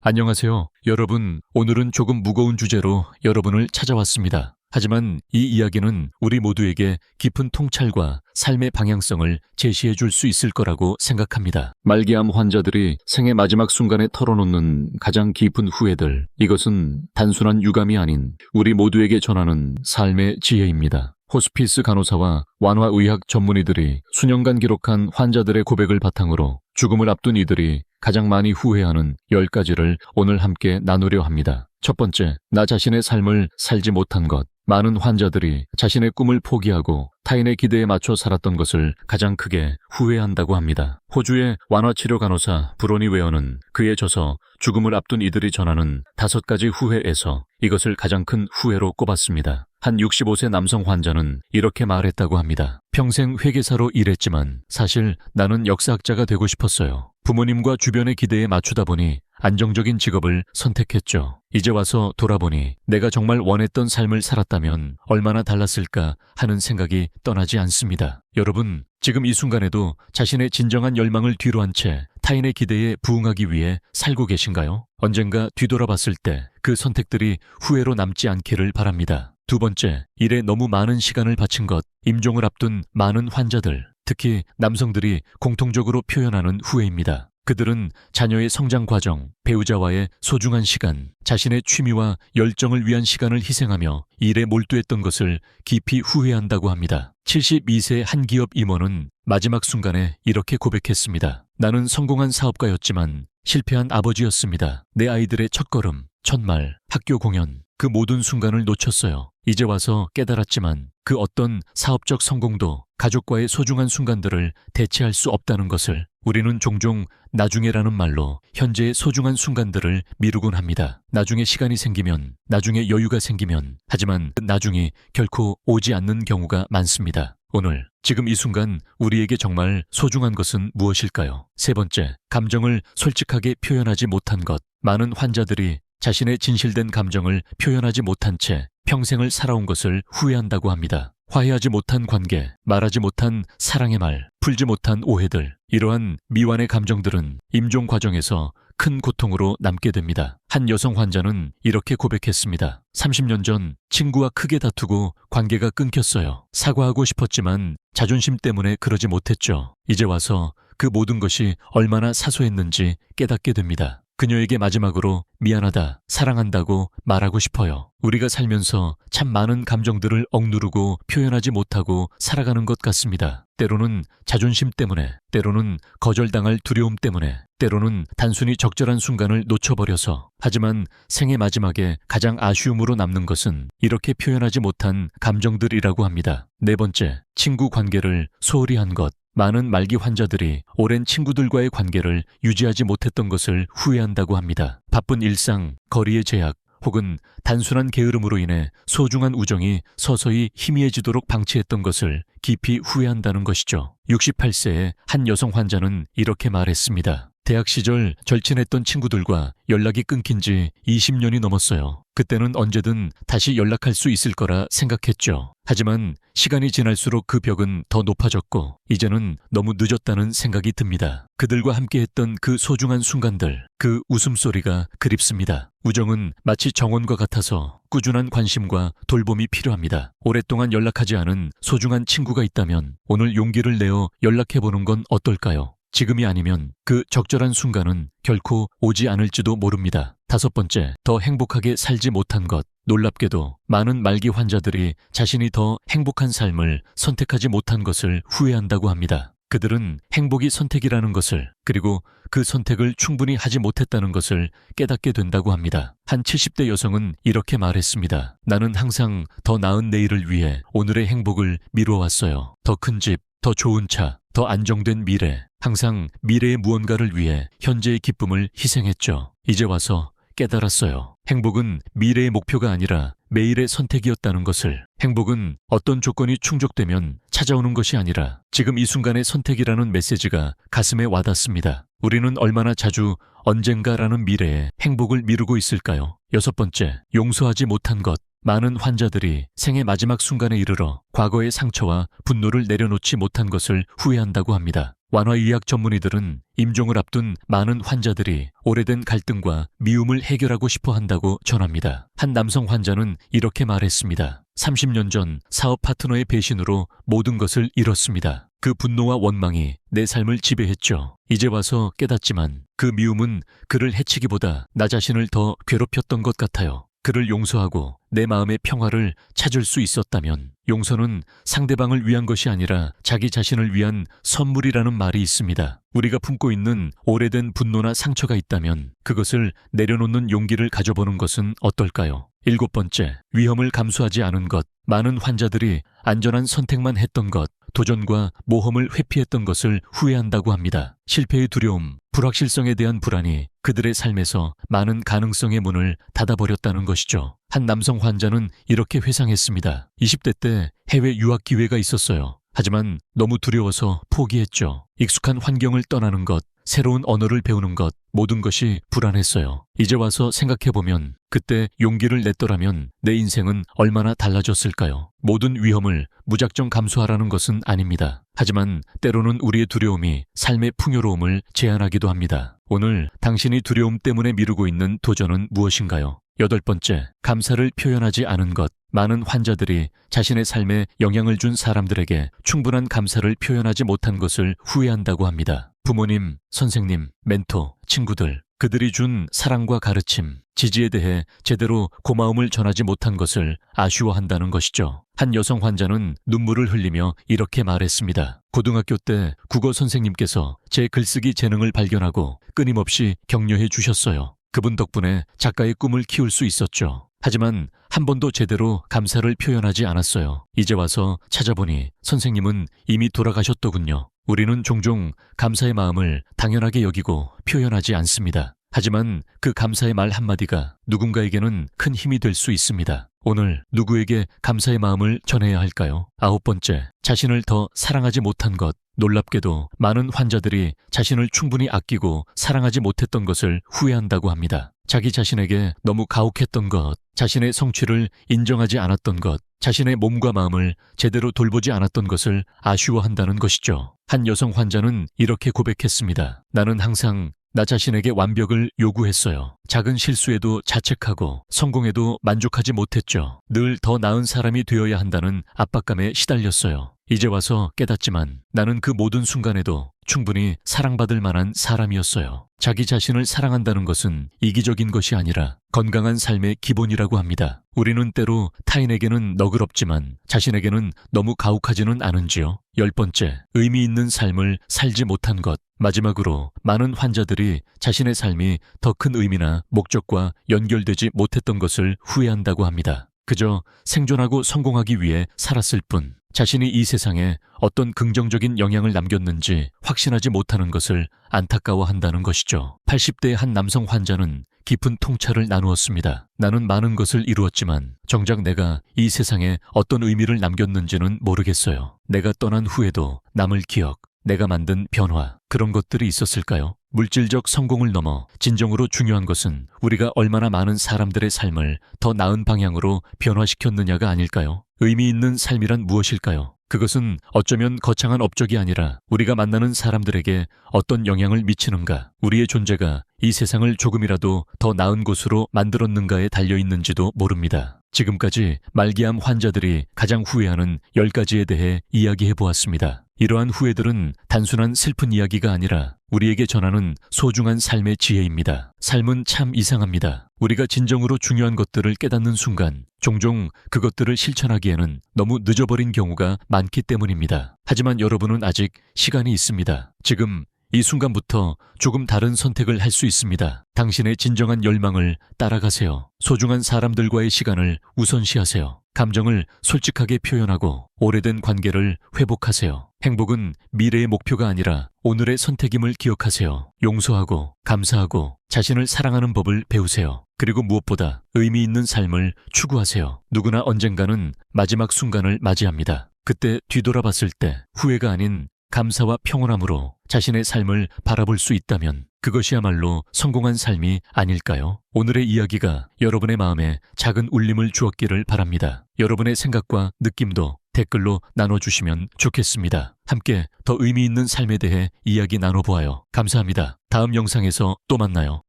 안녕하세요. 여러분, 오늘은 조금 무거운 주제로 여러분을 찾아왔습니다. 하지만 이 이야기는 우리 모두에게 깊은 통찰과 삶의 방향성을 제시해 줄 수 있을 거라고 생각합니다. 말기암 환자들이 생의 마지막 순간에 털어놓는 가장 깊은 후회들, 이것은 단순한 유감이 아닌 우리 모두에게 전하는 삶의 지혜입니다. 호스피스 간호사와 완화의학 전문의들이 수년간 기록한 환자들의 고백을 바탕으로 죽음을 앞둔 이들이 가장 많이 후회하는 10가지를 오늘 함께 나누려 합니다. 첫 번째, 나 자신의 삶을 살지 못한 것. 많은 환자들이 자신의 꿈을 포기하고 타인의 기대에 맞춰 살았던 것을 가장 크게 후회한다고 합니다. 호주의 완화치료 간호사 브로니 웨어는 그의 저서 죽음을 앞둔 이들이 전하는 5가지 후회에서 이것을 가장 큰 후회로 꼽았습니다. 한 65세 남성 환자는 이렇게 말했다고 합니다. 평생 회계사로 일했지만 사실 나는 역사학자가 되고 싶었어요. 부모님과 주변의 기대에 맞추다 보니 안정적인 직업을 선택했죠. 이제 와서 돌아보니 내가 정말 원했던 삶을 살았다면 얼마나 달랐을까 하는 생각이 떠나지 않습니다. 여러분, 지금 이 순간에도 자신의 진정한 열망을 뒤로한 채 타인의 기대에 부응하기 위해 살고 계신가요? 언젠가 뒤돌아봤을 때 그 선택들이 후회로 남지 않기를 바랍니다. 두 번째, 일에 너무 많은 시간을 바친 것. 임종을 앞둔 많은 환자들, 특히 남성들이 공통적으로 표현하는 후회입니다. 그들은 자녀의 성장 과정, 배우자와의 소중한 시간, 자신의 취미와 열정을 위한 시간을 희생하며 일에 몰두했던 것을 깊이 후회한다고 합니다. 72세 한 기업 임원은 마지막 순간에 이렇게 고백했습니다. 나는 성공한 사업가였지만 실패한 아버지였습니다. 내 아이들의 첫걸음, 첫말, 학교 공연, 그 모든 순간을 놓쳤어요. 이제 와서 깨달았지만 그 어떤 사업적 성공도 가족과의 소중한 순간들을 대체할 수 없다는 것을. 우리는 종종 나중에라는 말로 현재의 소중한 순간들을 미루곤 합니다. 나중에 시간이 생기면, 나중에 여유가 생기면, 하지만 그 나중이 결코 오지 않는 경우가 많습니다. 오늘, 지금 이 순간 우리에게 정말 소중한 것은 무엇일까요? 세 번째, 감정을 솔직하게 표현하지 못한 것. 많은 환자들이 자신의 진실된 감정을 표현하지 못한 채 평생을 살아온 것을 후회한다고 합니다. 화해하지 못한 관계, 말하지 못한 사랑의 말, 풀지 못한 오해들, 이러한 미완의 감정들은 임종 과정에서 큰 고통으로 남게 됩니다. 한 여성 환자는 이렇게 고백했습니다. 30년 전 친구와 크게 다투고 관계가 끊겼어요. 사과하고 싶었지만 자존심 때문에 그러지 못했죠. 이제 와서 그 모든 것이 얼마나 사소했는지 깨닫게 됩니다. 그녀에게 마지막으로 미안하다, 사랑한다고 말하고 싶어요. 우리가 살면서 참 많은 감정들을 억누르고 표현하지 못하고 살아가는 것 같습니다. 때로는 자존심 때문에, 때로는 거절당할 두려움 때문에, 때로는 단순히 적절한 순간을 놓쳐버려서. 하지만 생의 마지막에 가장 아쉬움으로 남는 것은 이렇게 표현하지 못한 감정들이라고 합니다. 네 번째, 친구 관계를 소홀히 한 것. 많은 말기 환자들이 오랜 친구들과의 관계를 유지하지 못했던 것을 후회한다고 합니다. 바쁜 일상, 거리의 제약, 혹은 단순한 게으름으로 인해 소중한 우정이 서서히 희미해지도록 방치했던 것을 깊이 후회한다는 것이죠. 68세의 한 여성 환자는 이렇게 말했습니다. 대학 시절 절친했던 친구들과 연락이 끊긴 지 20년이 넘었어요. 그때는 언제든 다시 연락할 수 있을 거라 생각했죠. 하지만 시간이 지날수록 그 벽은 더 높아졌고 이제는 너무 늦었다는 생각이 듭니다. 그들과 함께했던 그 소중한 순간들, 그 웃음소리가 그립습니다. 우정은 마치 정원과 같아서 꾸준한 관심과 돌봄이 필요합니다. 오랫동안 연락하지 않은 소중한 친구가 있다면 오늘 용기를 내어 연락해보는 건 어떨까요? 지금이 아니면 그 적절한 순간은 결코 오지 않을지도 모릅니다. 다섯 번째, 더 행복하게 살지 못한 것. 놀랍게도 많은 말기 환자들이 자신이 더 행복한 삶을 선택하지 못한 것을 후회한다고 합니다. 그들은 행복이 선택이라는 것을, 그리고 그 선택을 충분히 하지 못했다는 것을 깨닫게 된다고 합니다. 한 70대 여성은 이렇게 말했습니다. 나는 항상 더 나은 내일을 위해 오늘의 행복을 미뤄왔어요. 더 큰 집, 더 좋은 차, 더 안정된 미래, 항상 미래의 무언가를 위해 현재의 기쁨을 희생했죠. 이제 와서 깨달았어요. 행복은 미래의 목표가 아니라 매일의 선택이었다는 것을. 행복은 어떤 조건이 충족되면 찾아오는 것이 아니라 지금 이 순간의 선택이라는 메시지가 가슴에 와닿습니다. 우리는 얼마나 자주 언젠가라는 미래에 행복을 미루고 있을까요? 여섯 번째, 용서하지 못한 것. 많은 환자들이 생의 마지막 순간에 이르러 과거의 상처와 분노를 내려놓지 못한 것을 후회한다고 합니다. 완화의학 전문의들은 임종을 앞둔 많은 환자들이 오래된 갈등과 미움을 해결하고 싶어 한다고 전합니다. 한 남성 환자는 이렇게 말했습니다. 30년 전 사업 파트너의 배신으로 모든 것을 잃었습니다. 그 분노와 원망이 내 삶을 지배했죠. 이제 와서 깨닫지만 그 미움은 그를 해치기보다 나 자신을 더 괴롭혔던 것 같아요. 그를 용서하고 내 마음의 평화를 찾을 수 있었다면, 용서는 상대방을 위한 것이 아니라 자기 자신을 위한 선물이라는 말이 있습니다. 우리가 품고 있는 오래된 분노나 상처가 있다면 그것을 내려놓는 용기를 가져보는 것은 어떨까요? 7번째, 위험을 감수하지 않은 것. 많은 환자들이 안전한 선택만 했던 것, 도전과 모험을 회피했던 것을 후회한다고 합니다. 실패의 두려움, 불확실성에 대한 불안이 그들의 삶에서 많은 가능성의 문을 닫아버렸다는 것이죠. 한 남성 환자는 이렇게 회상했습니다. 20대 때 해외 유학 기회가 있었어요. 하지만 너무 두려워서 포기했죠. 익숙한 환경을 떠나는 것, 새로운 언어를 배우는 것, 모든 것이 불안했어요. 이제 와서 생각해보면 그때 용기를 냈더라면 내 인생은 얼마나 달라졌을까요? 모든 위험을 무작정 감수하라는 것은 아닙니다. 하지만 때로는 우리의 두려움이 삶의 풍요로움을 제한하기도 합니다. 오늘 당신이 두려움 때문에 미루고 있는 도전은 무엇인가요? 8번째, 감사를 표현하지 않은 것. 많은 환자들이 자신의 삶에 영향을 준 사람들에게 충분한 감사를 표현하지 못한 것을 후회한다고 합니다. 부모님, 선생님, 멘토, 친구들, 그들이 준 사랑과 가르침, 지지에 대해 제대로 고마움을 전하지 못한 것을 아쉬워한다는 것이죠. 한 여성 환자는 눈물을 흘리며 이렇게 말했습니다. 고등학교 때 국어 선생님께서 제 글쓰기 재능을 발견하고 끊임없이 격려해 주셨어요. 그분 덕분에 작가의 꿈을 키울 수 있었죠. 하지만 한 번도 제대로 감사를 표현하지 않았어요. 이제 와서 찾아보니 선생님은 이미 돌아가셨더군요. 우리는 종종 감사의 마음을 당연하게 여기고 표현하지 않습니다. 하지만 그 감사의 말 한마디가 누군가에게는 큰 힘이 될 수 있습니다. 오늘 누구에게 감사의 마음을 전해야 할까요? 9번째, 자신을 더 사랑하지 못한 것. 놀랍게도 많은 환자들이 자신을 충분히 아끼고 사랑하지 못했던 것을 후회한다고 합니다. 자기 자신에게 너무 가혹했던 것, 자신의 성취를 인정하지 않았던 것, 자신의 몸과 마음을 제대로 돌보지 않았던 것을 아쉬워한다는 것이죠. 한 여성 환자는 이렇게 고백했습니다. 나는 항상 나 자신에게 완벽을 요구했어요. 작은 실수에도 자책하고 성공에도 만족하지 못했죠. 늘 더 나은 사람이 되어야 한다는 압박감에 시달렸어요. 이제 와서 깨닫지만 나는 그 모든 순간에도 충분히 사랑받을 만한 사람이었어요. 자기 자신을 사랑한다는 것은 이기적인 것이 아니라 건강한 삶의 기본이라고 합니다. 우리는 때로 타인에게는 너그럽지만 자신에게는 너무 가혹하지는 않은지요? 10번째, 의미 있는 삶을 살지 못한 것. 마지막으로 많은 환자들이 자신의 삶이 더 큰 의미나 목적과 연결되지 못했던 것을 후회한다고 합니다. 그저 생존하고 성공하기 위해 살았을 뿐 자신이 이 세상에 어떤 긍정적인 영향을 남겼는지 확신하지 못하는 것을 안타까워한다는 것이죠. 80대의 한 남성 환자는 깊은 통찰을 나누었습니다. 나는 많은 것을 이루었지만 정작 내가 이 세상에 어떤 의미를 남겼는지는 모르겠어요. 내가 떠난 후에도 남을 기억, 내가 만든 변화, 그런 것들이 있었을까요? 물질적 성공을 넘어 진정으로 중요한 것은 우리가 얼마나 많은 사람들의 삶을 더 나은 방향으로 변화시켰느냐가 아닐까요? 의미 있는 삶이란 무엇일까요? 그것은 어쩌면 거창한 업적이 아니라 우리가 만나는 사람들에게 어떤 영향을 미치는가, 우리의 존재가 이 세상을 조금이라도 더 나은 곳으로 만들었는가에 달려있는지도 모릅니다. 지금까지 말기암 환자들이 가장 후회하는 10가지에 대해 이야기해보았습니다. 이러한 후회들은 단순한 슬픈 이야기가 아니라 우리에게 전하는 소중한 삶의 지혜입니다. 삶은 참 이상합니다. 우리가 진정으로 중요한 것들을 깨닫는 순간 종종 그것들을 실천하기에는 너무 늦어버린 경우가 많기 때문입니다. 하지만 여러분은 아직 시간이 있습니다. 지금 이 순간부터 조금 다른 선택을 할 수 있습니다. 당신의 진정한 열망을 따라가세요. 소중한 사람들과의 시간을 우선시하세요. 감정을 솔직하게 표현하고 오래된 관계를 회복하세요. 행복은 미래의 목표가 아니라 오늘의 선택임을 기억하세요. 용서하고 감사하고 자신을 사랑하는 법을 배우세요. 그리고 무엇보다 의미 있는 삶을 추구하세요. 누구나 언젠가는 마지막 순간을 맞이합니다. 그때 뒤돌아봤을 때 후회가 아닌 감사와 평온함으로 자신의 삶을 바라볼 수 있다면 그것이야말로 성공한 삶이 아닐까요? 오늘의 이야기가 여러분의 마음에 작은 울림을 주었기를 바랍니다. 여러분의 생각과 느낌도 댓글로 나눠주시면 좋겠습니다. 함께 더 의미 있는 삶에 대해 이야기 나눠보아요. 감사합니다. 다음 영상에서 또 만나요.